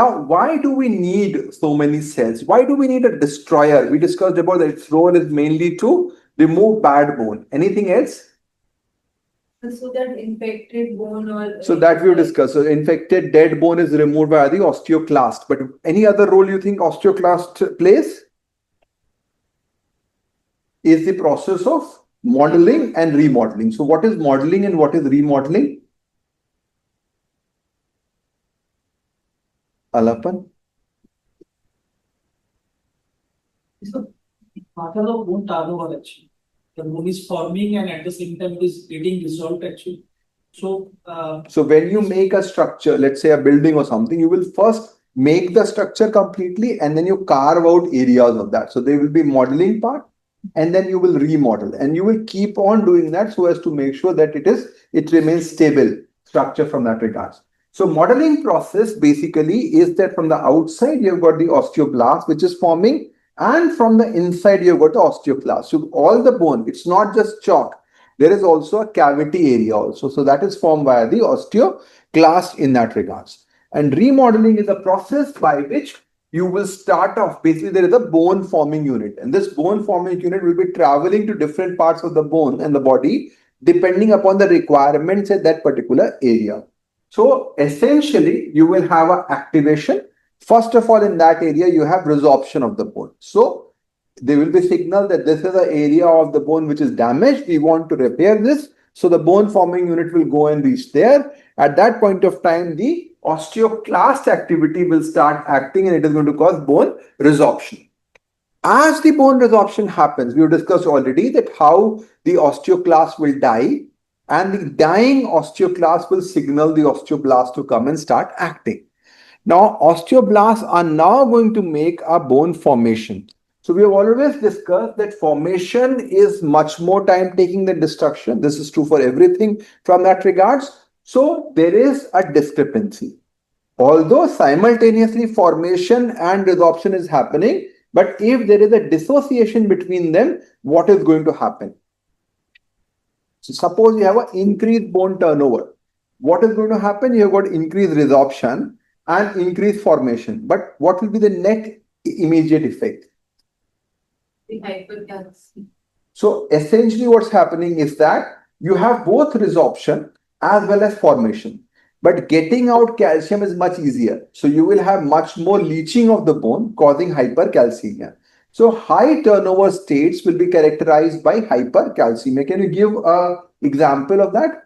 Now, why do we need so many cells? Why do we need a destroyer? We discussed about that its role is mainly to remove bad bone. Anything else? So that infected bone or... So that we discussed. So infected dead bone is removed by the osteoclast. But any other role you think osteoclast plays? Is the process of modeling and remodeling. So what is modeling and what is remodeling? Alapan? So, part of the bone turnover actually. The bone is forming and at the same time it is getting dissolved actually. So, so when you make a structure, let's say a building or something, you will first make the structure completely and then you carve out areas of that. So there will be modeling part and then you will remodel and you will keep on doing that so as to make sure that it remains stable structure from that regards. So modeling process basically is that from the outside you've got the osteoblast which is forming, and from the inside you've got the osteoclast. So all the bone, it's not just chalk. There is also a cavity area also. So that is formed by the osteoclast in that regards. And remodeling is a process by which you will start off. Basically, there is a bone forming unit. And this bone forming unit will be traveling to different parts of the bone and the body depending upon the requirements at that particular area. So essentially, you will have an activation. First of all, in that area, you have resorption of the bone. So there will be signal that this is an area of the bone which is damaged. We want to repair this. So the bone forming unit will go and reach there. At that point of time, the osteoclast activity will start acting and it is going to cause bone resorption. As the bone resorption happens, we have discussed already that how the osteoclast will die, and the dying osteoclast will signal the osteoblast to come and start acting. Now, osteoblasts are now going to make a bone formation. So we have always discussed that formation is much more time taking than destruction. This is true for everything from that regards. So there is a discrepancy. Although simultaneously formation and resorption is happening, but if there is a dissociation between them, what is going to happen? So suppose you have an increased bone turnover. What is going to happen? You have got increased resorption and increased formation. But what will be the net immediate effect? The hypercalcemia. So essentially what's happening is that you have both resorption as well as formation. But getting out calcium is much easier. So you will have much more leaching of the bone causing hypercalcemia. So high turnover states will be characterized by hypercalcemia. Can you give an example of that?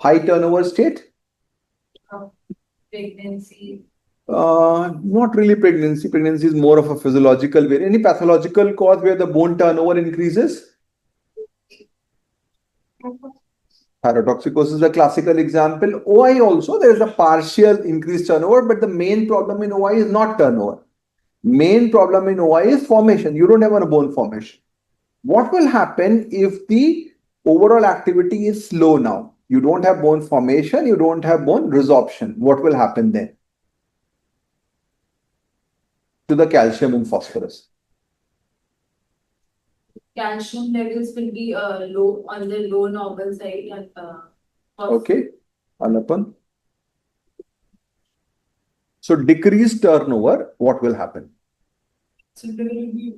High turnover state? Pregnancy. Not really pregnancy. Pregnancy is more of a physiological way. Any pathological cause where the bone turnover increases? Hydroxyapatite is a classical example. OI also, there is a partial increased turnover, but the main problem in OI is not turnover. Main problem in OI is formation. You don't have a bone formation. What will happen if the overall activity is slow now? You don't have bone formation, you don't have bone resorption. What will happen then to the calcium and phosphorus? Calcium levels will be low on the low normal side and okay, Alapan. So decreased turnover, what will happen? so there will be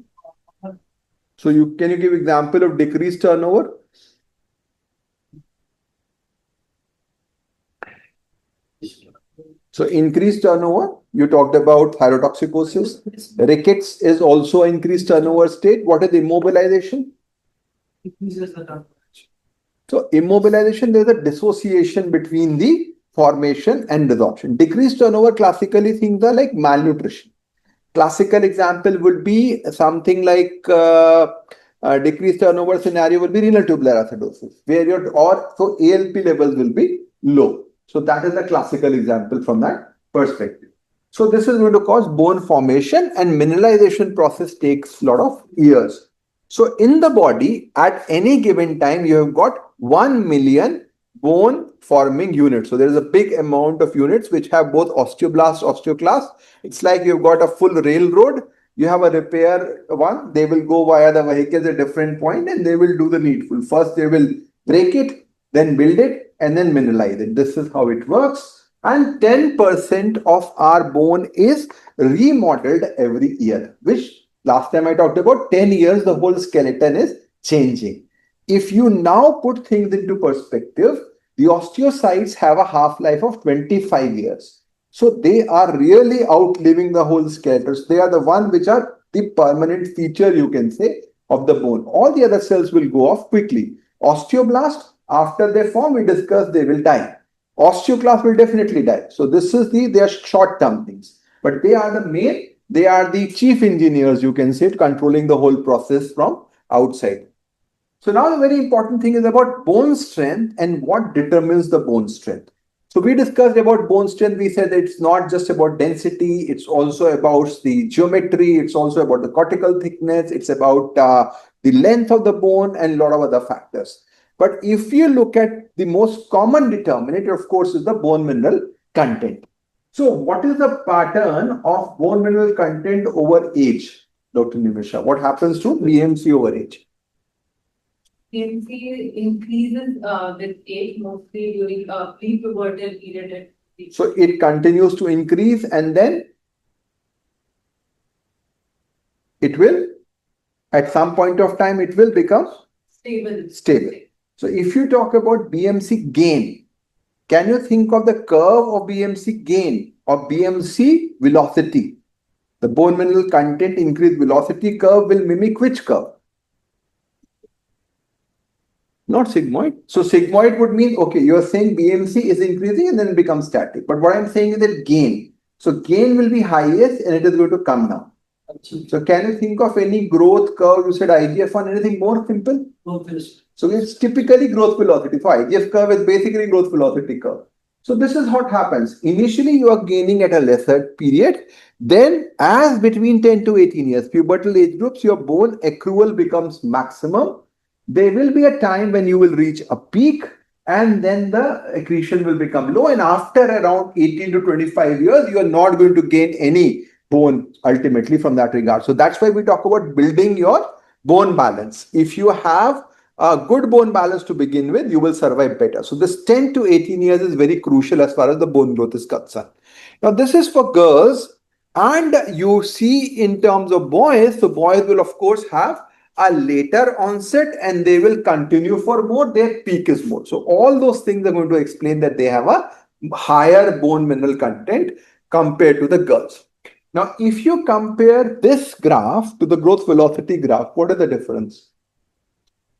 So can you give example of decreased turnover? So increased turnover, you talked about thyrotoxicosis. Rickets is also increased turnover state. What is immobilization? increases the turnover. So immobilization, there is a dissociation between the formation and resorption. Decreased turnover, classically things are like malnutrition. Classical example would be something like decreased turnover scenario will be renal tubular acidosis, where so ALP levels will be low. So that is the classical example from that perspective. So this is going to cause bone formation, and mineralization process takes a lot of years. So in the body, at any given time, you have got 1 million bone forming units. So there is a big amount of units which have both osteoblast, osteoclast. It's like you've got a full railroad. You have a repair one. They will go via the vehicles at different point and they will do the needful. First, they will break it, then build it, and then mineralize it. This is how it works. And 10% of our bone is remodeled every year, which last time I talked about 10 years, the whole skeleton is changing. If you now put things into perspective, the osteocytes have a half-life of 25 years. So they are really outliving the whole skeleton. So they are the one which are the permanent feature, you can say, of the bone. All the other cells will go off quickly. Osteoblast, after they form, we discussed they will die. Osteoclast will definitely die. So this is they are short-term things. But they are the main, they are the chief engineers, you can say, controlling the whole process from outside. So now the very important thing is about bone strength and what determines the bone strength. So we discussed about bone strength. We said that it's not just about density. It's also about the geometry. It's also about the cortical thickness. It's about the length of the bone and a lot of other factors. But if you look at the most common determinant, of course, is the bone mineral content. So what is the pattern of bone mineral content over age, Dr. Nimisha? What happens to BMC over age? BMC increases with age, mostly during pre-pubertal period. So it continues to increase and then it will, at some point of time, it will become stable. So if you talk about BMC gain, can you think of the curve of BMC gain or BMC velocity? The bone mineral content increase velocity curve will mimic which curve? Not sigmoid. So sigmoid would mean, okay, you're saying BMC is increasing and then it becomes static. But what I'm saying is that gain. So gain will be highest and it is going to come down. So can you think of any growth curve? You said IGF-1, anything more simple? No. So it's typically growth velocity. So IGF curve is basically growth velocity curve. So this is what happens. Initially, you are gaining at a lesser period. Then as between 10 to 18 years, pubertal age groups, your bone accrual becomes maximum. There will be a time when you will reach a peak and then the accretion will become low. And after around 18 to 25 years, you are not going to gain any bone ultimately from that regard. So that's why we talk about building your bone balance. If you have a good bone balance to begin with, you will survive better. So this 10 to 18 years is very crucial as far as the bone growth is concerned. Now this is for girls, and you see in terms of boys, so boys will of course have a later onset and they will continue for more, their peak is more. So all those things are going to explain that they have a higher bone mineral content compared to the girls. Now, if you compare this graph to the growth velocity graph, what is the difference?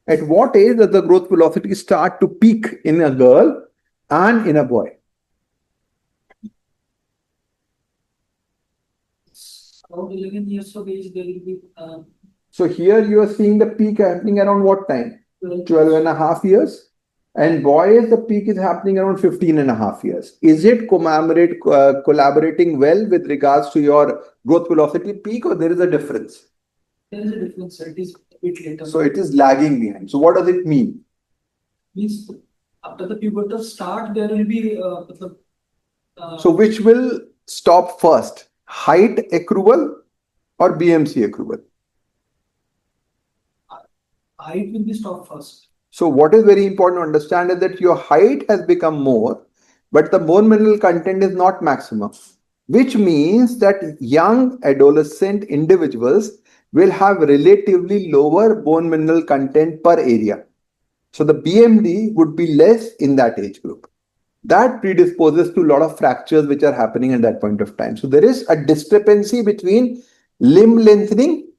At what age does the growth velocity start to peak in a girl and in a boy? Around 11 years of age, there will be. So here you are seeing the peak happening around what time? 12 and a half years. And boys, the peak is happening around 15 and a half years. Is it collaborating well with regards to your growth velocity peak, or there is a difference? There is a difference. It is a bit later. So it is lagging behind. So what does it mean? Means after the pubertal start, there will be. So which will stop first? Height accrual or BMC accrual? Height will be stopped first. So what is very important to understand is that your height has become more, but the bone mineral content is not maximum, which means that young adolescent individuals will have relatively lower bone mineral content per area. So the BMD would be less in that age group. That predisposes to a lot of fractures which are happening at that point of time. So there is a discrepancy between limb lengthening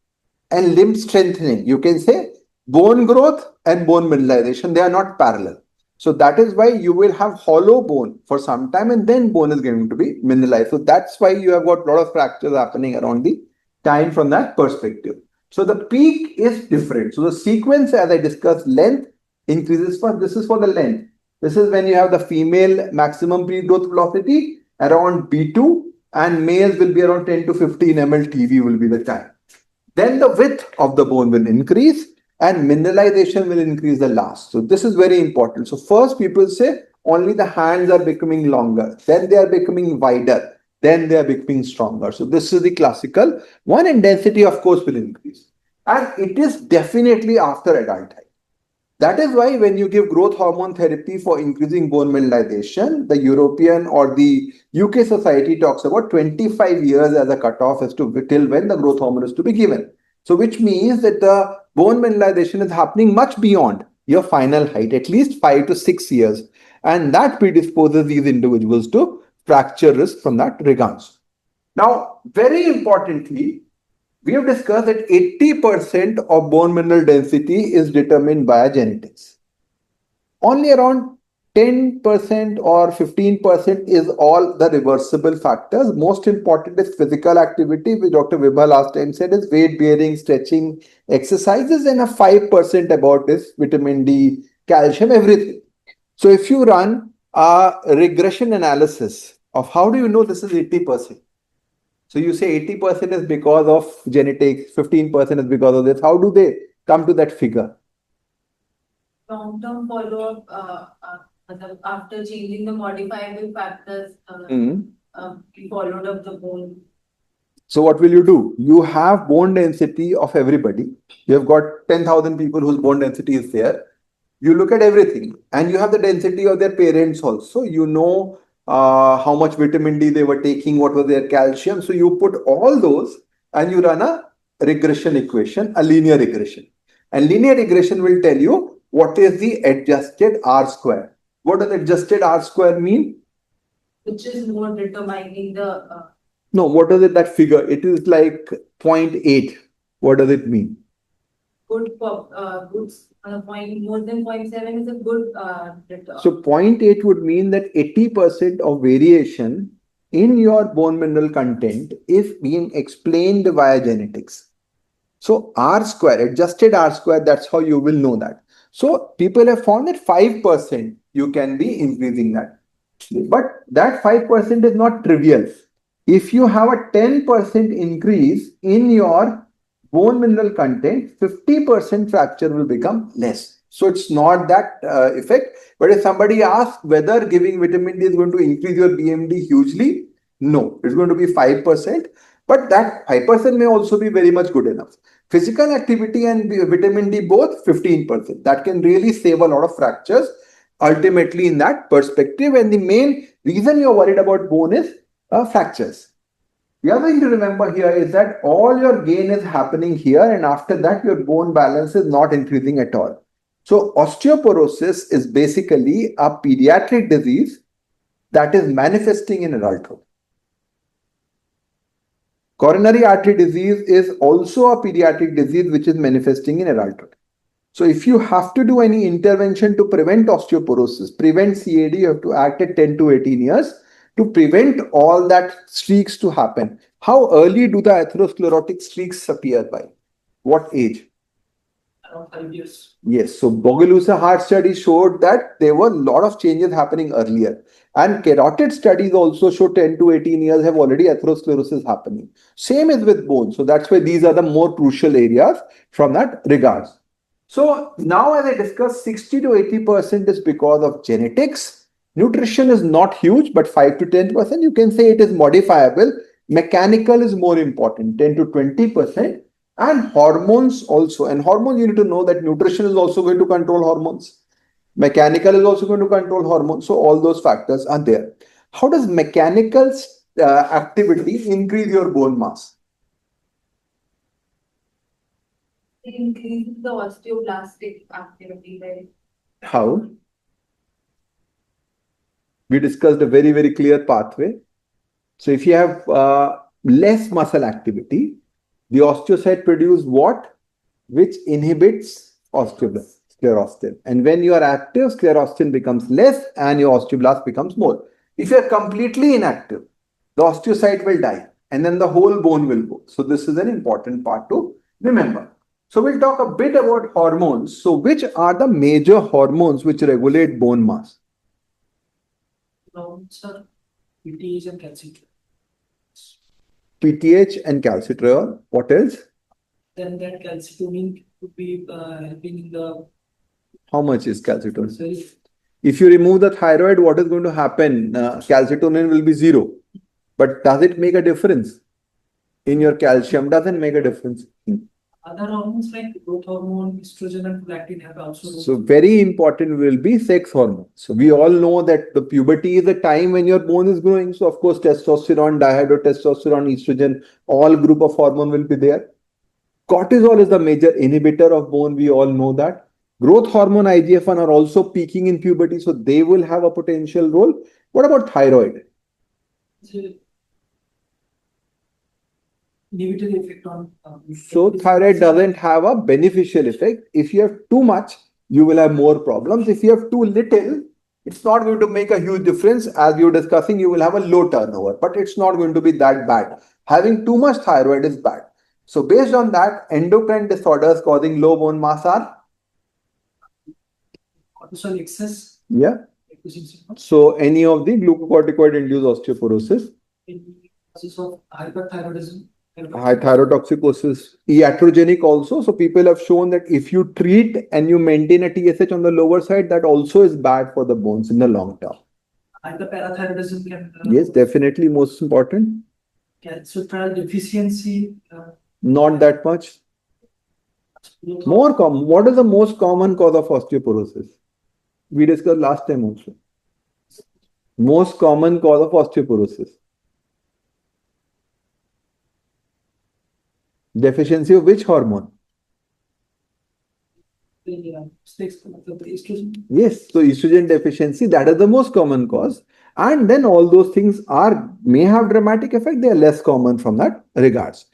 and limb strengthening. You can say bone growth and bone mineralization, they are not parallel. So that is why you will have hollow bone for some time and then bone is going to be mineralized. So that's why you have got a lot of fractures happening around the time from that perspective. So the peak is different. So the sequence, as I discussed, length increases first. This is for the length. This is when you have the female maximum pre-growth velocity around B2 and males will be around 10 to 15 ml/TV will be the time. Then the width of the bone will increase and mineralization will increase the last. So this is very important. So first people say only the hands are becoming longer, then they are becoming wider, then they are becoming stronger. So this is the classical one, and density of course will increase. And it is definitely after adulthood. That is why when you give growth hormone therapy for increasing bone mineralization, the European or the UK society talks about 25 years as a cutoff as to till when the growth hormone is to be given. So which means that the bone mineralization is happening much beyond your final height, at least 5 to 6 years. And that predisposes these individuals to fracture risk from that regards. Now, very importantly, we have discussed that 80% of bone mineral density is determined by genetics. Only around 10% or 15% is all the reversible factors. Most important is physical activity, which Dr. Vibha last time said is weight bearing, stretching, exercises, and a 5% about is vitamin D, calcium, everything. So if you run a regression analysis of how do you know this is 80%? So you say 80% is because of genetics, 15% is because of this. How do they come to that figure? Long-term follow-up after changing the modifiable factors, we followed up the bone. So what will you do? You have bone density of everybody. You have got 10,000 people whose bone density is there. You look at everything and you have the density of their parents also. You know how much vitamin D they were taking, what was their calcium. So you put all those and you run a regression equation, a linear regression. And linear regression will tell you what is the adjusted R square. What does adjusted R square mean? Which is more determining the... No, what is it, that figure? It is like 0.8. What does it mean? Good point, more than 0.7 is a good return. So 0.8 would mean that 80% of variation in your bone mineral content is being explained via genetics. So R square, adjusted R square, that's how you will know that. So people have found that 5% you can be increasing that. But that 5% is not trivial. If you have a 10% increase in your bone mineral content, 50% fracture will become less. So it's not that effect. But if somebody asks whether giving vitamin D is going to increase your BMD hugely, no, it's going to be 5%. But that 5% may also be very much good enough. Physical activity and vitamin D both 15%. That can really save a lot of fractures ultimately in that perspective. And the main reason you're worried about bone is fractures. The other thing to remember here is that all your gain is happening here, and after that your bone balance is not increasing at all. So osteoporosis is basically a pediatric disease that is manifesting in adulthood. Coronary artery disease is also a pediatric disease which is manifesting in adulthood. So if you have to do any intervention to prevent osteoporosis, prevent CAD, you have to act at 10 to 18 years to prevent all that streaks to happen. How early do the atherosclerotic streaks appear by? What age? Around 5 years. Yes, so Bogalusa heart study showed that there were a lot of changes happening earlier. And carotid studies also show 10 to 18 years have already atherosclerosis happening. Same is with bone. So that's why these are the more crucial areas from that regards. So now as I discussed, 60 to 80% is because of genetics. Nutrition is not huge, but 5 to 10%. You can say it is modifiable. Mechanical is more important, 10 to 20%. And hormones also. And hormones, you need to know that nutrition is also going to control hormones. Mechanical is also going to control hormones. So all those factors are there. How does mechanical activity increase your bone mass? It increases the osteoblastic activity, right? How? We discussed a very, very clear pathway. So if you have less muscle activity, the osteocyte produce what? Which inhibits sclerostin. And when you are active, sclerostin becomes less and your osteoblast becomes more. If you are completely inactive, the osteocyte will die and then the whole bone will go. So this is an important part to remember. So we'll talk a bit about hormones. So which are the major hormones which regulate bone mass? Sir, PTH and calcium. PTH and calcitriol. What else? Then that calcitonin could be helping in the... How much is calcitonin? Sorry. If you remove the thyroid, what is going to happen? Calcitonin will be zero. But does it make a difference in your calcium? Doesn't make a difference. Other hormones like growth hormone, estrogen, and prolactin have also. So very important will be sex hormones. So we all know that the puberty is the time when your bone is growing. So of course, testosterone, dihydrotestosterone, estrogen, all group of hormone will be there. Cortisol is the major inhibitor of bone. We all know that. Growth hormone IGF-1 are also peaking in puberty, so they will have a potential role. What about thyroid? Negative effect on. So thyroid doesn't have a beneficial effect. If you have too much, you will have more problems. If you have too little, it's not going to make a huge difference. As we were discussing, you will have a low turnover, but it's not going to be that bad. Having too much thyroid is bad. So based on that, endocrine disorders causing low bone mass are? Cortisol excess. Yeah. So any of the glucocorticoid induced osteoporosis. In cases of hyperthyroidism. High thyrotoxicosis, iatrogenic also. So people have shown that if you treat and you maintain a TSH on the lower side, that also is bad for the bones in the long term. Hyperparathyroidism can. Yes, definitely most important. Calcitriol deficiency. Not that much. More common. What is the most common cause of osteoporosis? We discussed last time also. Most common cause of osteoporosis. Deficiency of which hormone? Estrogen. Yes, so estrogen deficiency, that is the most common cause. And then all those things may have dramatic effect, they are less common from that regards.